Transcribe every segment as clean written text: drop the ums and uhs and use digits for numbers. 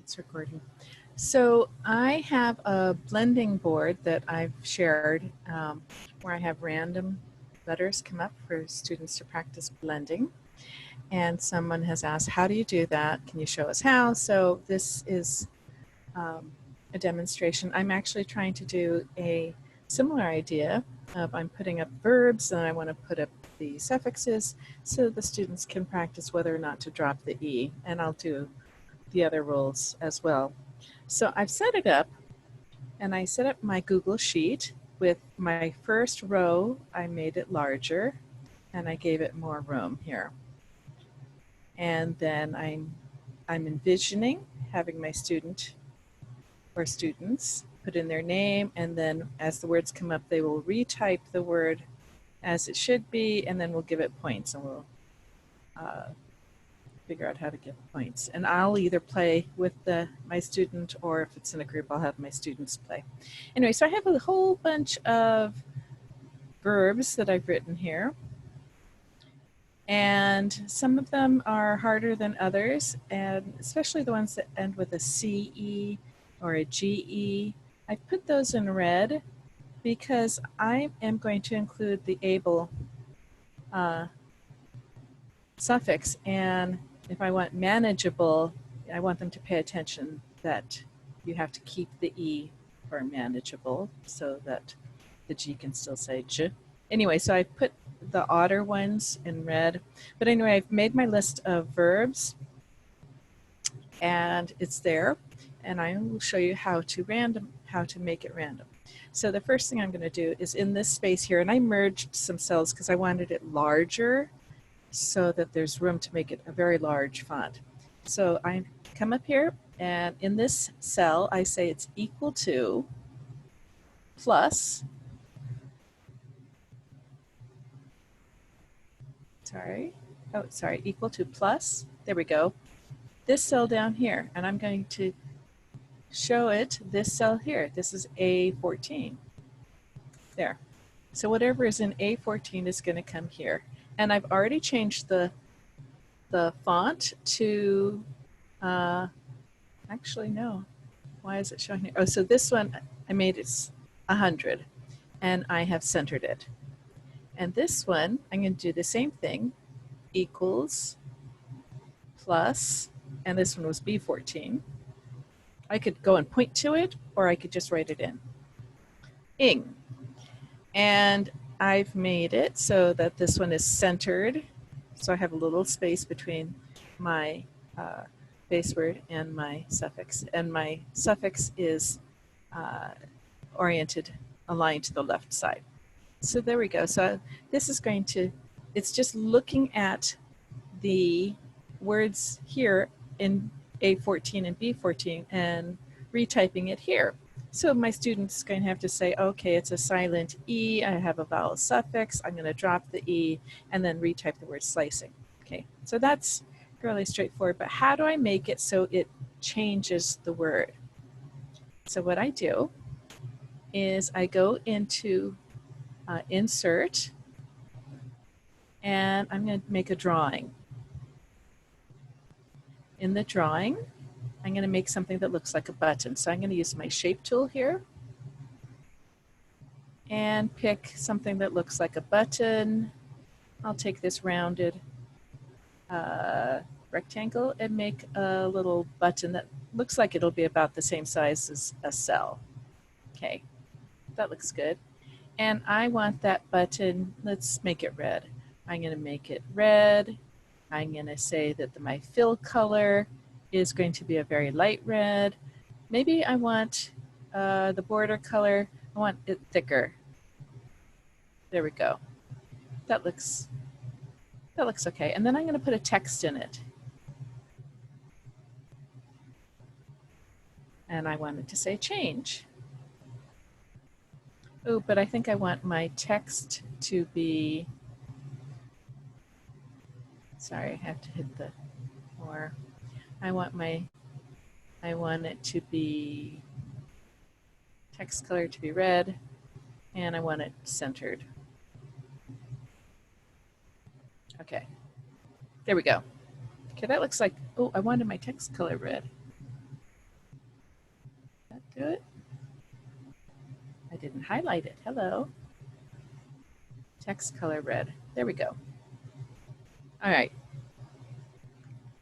It's recording. So I have a blending board that I've shared where I have random letters come up for students to practice blending. And someone has asked, how do you do that? Can you show us how? So this is a demonstration. I'm actually trying to do a similar idea of I'm putting up verbs and I want to put up the suffixes so the students can practice whether or not to drop the E. And I'll do the other rules as well. So I've set it up, and I set up my Google Sheet with my first row. I made it larger, and I gave it more room here. And then I'm envisioning having my student or students put in their name, and then as the words come up, they will retype the word as it should be, and then we'll give it points, and we'll figure out how to give points. And I'll either play with my student, or if it's in a group, I'll have my students play. Anyway, so I have a whole bunch of verbs that I've written here. And some of them are harder than others, and especially the ones that end with a CE or a GE. I've put those in red because I am going to include the able suffix, and if I want manageable, I want them to pay attention that you have to keep the E for manageable so that the G can still say J. Anyway, so I put the odder ones in red. But anyway, I've made my list of verbs and it's there. And I will show you how to make it random. So the first thing I'm going to do is in this space here, and I merged some cells because I wanted it larger so that there's room to make it a very large font. So I come up here, and in this cell, I say it's equal to plus, equal to plus, there we go, this cell down here, and I'm going to show it this cell here. This is A14. There. So whatever is in A14 is going to come here. And I've already changed the font to, actually no, why is it showing here? Oh, so this one, I made it 100 and I have centered it. And this one, I'm going to do the same thing, equals, plus, and this one was B14. I could go and point to it, or I could just write it in. Ing. And I've made it so that this one is centered. So I have a little space between my base word and my suffix. And my suffix is aligned to the left side. So there we go. So this is going to, it's just looking at the words here in A14 and B14 and retyping it here. So my student's going to have to say, okay, it's a silent E, I have a vowel suffix, I'm going to drop the E, and then retype the word slicing. Okay, so that's fairly straightforward, but how do I make it so it changes the word? So what I do is I go into Insert, and I'm going to make a drawing. In the drawing, I'm going to make something that looks like a button. So I'm going to use my shape tool here and pick something that looks like a button. I'll take this rounded rectangle and make a little button that looks like it'll be about the same size as a cell. Okay, that looks good. And I want that button, let's make it red. I'm going to make it red. I'm going to say that my fill color is going to be a very light red. Maybe I want the border color, I want it thicker. There we go. That looks okay. And then I'm going to put a text in it. And I want it to say change. Oh, but I think I want my text to be, sorry, I have to hit the more. I want it to be, text color to be red, and I want it centered. Okay, there we go. Okay, that looks like, oh, I wanted my text color red. do it? I didn't highlight it. Hello. Text color red. There we go. All right.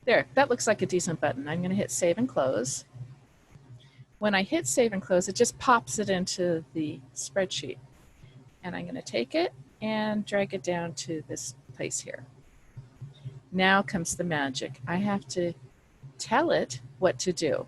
There, that looks like a decent button. I'm going to hit save and close. When I hit save and close, it just pops it into the spreadsheet. And I'm going to take it and drag it down to this place here. Now comes the magic. I have to tell it what to do.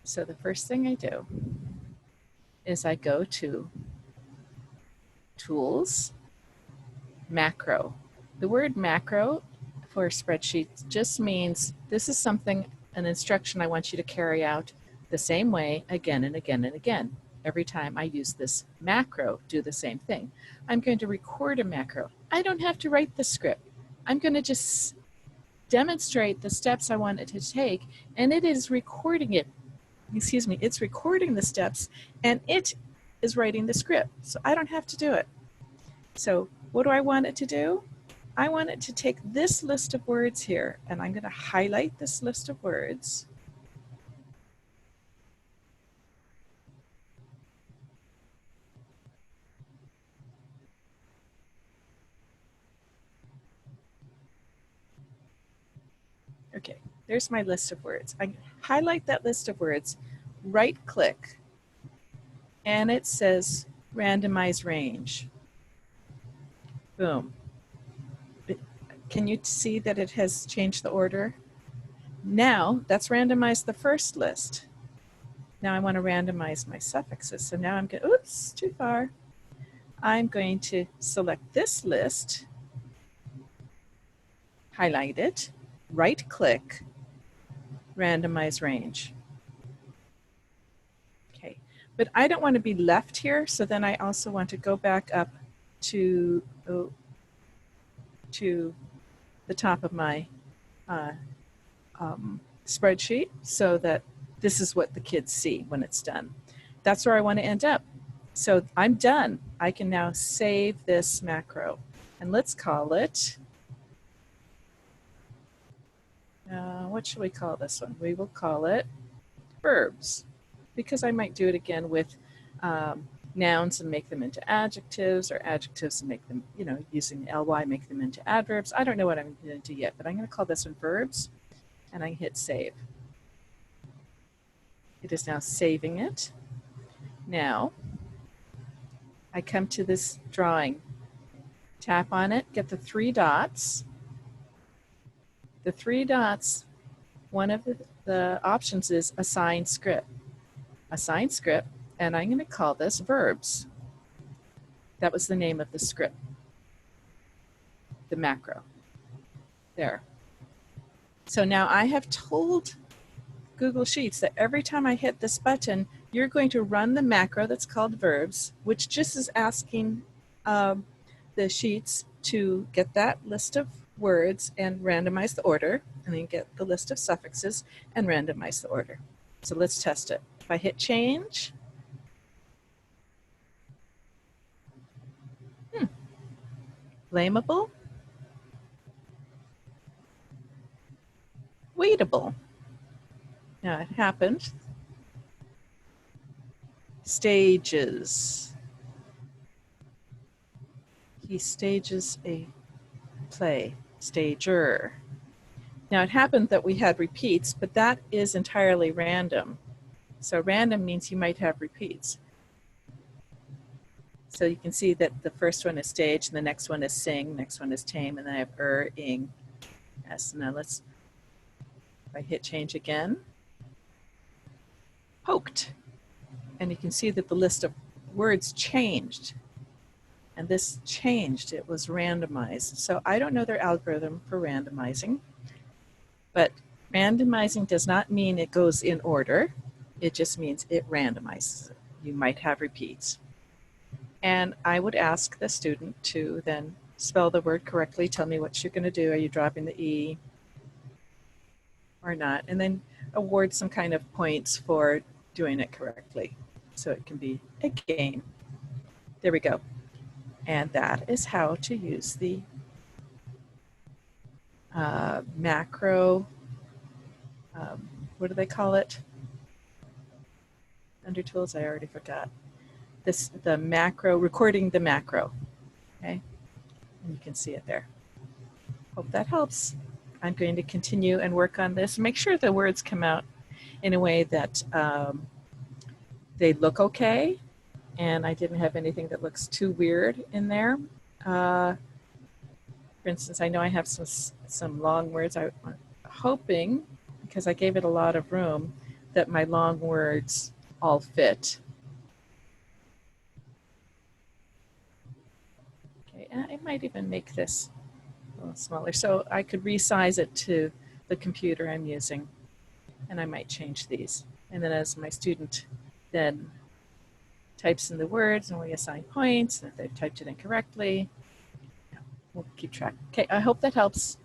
So the first thing I do is I go to Tools, Macro. The word macro for spreadsheets just means this is something, an instruction I want you to carry out the same way again and again and again. Every time I use this macro, do the same thing. I'm going to record a macro. I don't have to write the script. I'm going to just demonstrate the steps I want it to take, and it is recording it. Excuse me, it's recording the steps, and it is writing the script. So I don't have to do it. So what do I want it to do? I want it to take this list of words here, and I'm going to highlight this list of words. Okay, there's my list of words. I highlight that list of words, right click, and it says randomize range. Boom. Can you see that it has changed the order? Now that's randomized the first list. Now I want to randomize my suffixes. So now I'm going, oops, too far. I'm going to select this list, highlight it, right click, randomize range. Okay, but I don't want to be left here, so then I also want to go back up to the top of my spreadsheet so that this is what the kids see when it's done. That's where I want to end up. So I'm done. I can now save this macro. And let's call it, what should we call this one? We will call it verbs, because I might do it again with nouns and make them into adjectives, or adjectives and make them, using ly, make them into adverbs. I don't know what I'm going to do yet, but I'm going to call this one verbs, and I hit save. It is now saving it. Now, I come to this drawing, tap on it, get the 3 dots. The 3 dots, one of the options is assign script. Assign script, and I'm going to call this verbs. That was the name of the script, the macro. There. So now I have told Google Sheets that every time I hit this button, you're going to run the macro that's called verbs, which just is asking the sheets to get that list of words and randomize the order, and then get the list of suffixes and randomize the order. So let's test it. If I hit change, blamable, waitable. Now it happened. Stages. He stages a play. Stager. Now it happened that we had repeats, but that is entirely random. So random means you might have repeats. So you can see that the first one is stage, and the next one is sing, next one is tame, and then I have ing, s. Now let's, if I hit change again, poked. And you can see that the list of words changed. And this changed, it was randomized. So I don't know their algorithm for randomizing, but randomizing does not mean it goes in order. It just means it randomizes it. You might have repeats. And I would ask the student to then spell the word correctly, tell me what you're going to do. Are you dropping the E or not? And then award some kind of points for doing it correctly. So it can be a game. There we go. And that is how to use the macro, what do they call it? Under tools, I already forgot. The macro, recording the macro, okay? And you can see it there. Hope that helps. I'm going to continue and work on this. Make sure the words come out in a way that they look okay, and I didn't have anything that looks too weird in there. For instance, I know I have some long words. I'm hoping, because I gave it a lot of room, that my long words all fit. Okay, and I might even make this a little smaller so I could resize it to the computer I'm using, and I might change these. And then as my student then types in the words, and we assign points, and if they've typed it incorrectly, we'll keep track. Okay, I hope that helps.